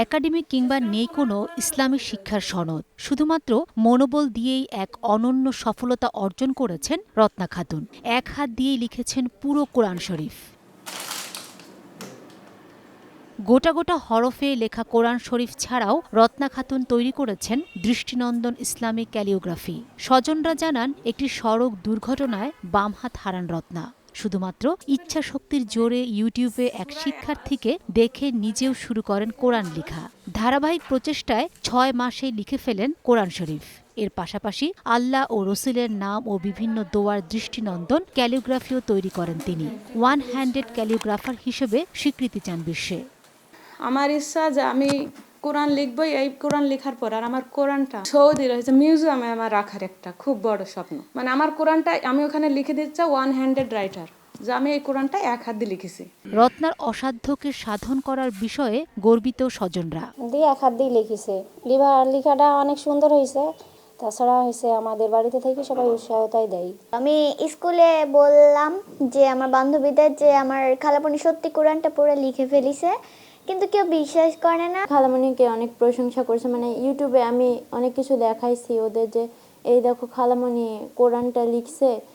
Academic কিংবা নেই কোনো ইসলামিক শিক্ষার সনদ, শুধুমাত্র মনোবল দিয়েই এক অনন্য সফলতা অর্জন করেছেন রত্না খাতুন। এক হাত দিয়েই লিখেছেন পুরো কোরআন শরীফ। গোটা গোটা হরফে লেখা কোরআন শরীফ ছাড়াও রত্না খাতুন তৈরি করেছেন দৃষ্টিনন্দন ইসলামিক ক্যালিওগ্রাফি। স্বজনরা জানান, একটি সড়ক দুর্ঘটনায় বাম হাত হারান রত্না। শুধুমাত্র ইচ্ছা শক্তির জোরে ইউটিউবে এক শিক্ষার্থীকে দেখে নিজেও শুরু করেন কোরআন লেখা। ধারাবাহিক প্রচেষ্টায় ৬ মাসে লিখে ফেলেন কোরআন শরীফ। এর পাশাপাশি আল্লাহ ও রসুলের নাম ও বিভিন্ন দোয়ার দৃষ্টিনন্দন ক্যালিওগ্রাফিও তৈরি করেন তিনি। ওয়ান হ্যান্ডেড ক্যালিওগ্রাফার হিসেবে স্বীকৃতি চান বিশ্বে। আমার ইচ্ছা যে আমি কোরআন লিখবই। এই কোরআন লেখার পর আর আমার কোরআনটা সৌদি রয়েছে মিউজিয়ামে আমার রাখার একটা খুব বড় স্বপ্ন। মানে আমার কোরআনটা আমি ওখানে লিখে দিচ্ছি ওয়ান হ্যান্ডেড রাইটার, যে আমি এই কোরআনটা এক হাত দিয়ে লিখেছি। রত্নার অসাধ্যকে সাধন করার বিষয়ে গর্বিত স্বজনরা। এক হাত দিয়ে লিখেছে, লেখাটা অনেক সুন্দর হয়েছে। তাছাড়া হয়েছে আমাদের বাড়িতে থেকে সবাই উৎসাহতাই দেয়। আমি স্কুলে বললাম যে আমার বান্ধবীদের যে আমার খালামণি সত্যি কোরআনটা পড়ে লিখে ফেলিছে, কিন্তু কেউ বিশ্বাস করে না। খালামণিকে অনেক প্রশংসা করছে, মানে ইউটিউবে আমি অনেক কিছু দেখাইছি ওদের যে এই দেখো খালামণি কোরআনটা লিখছে।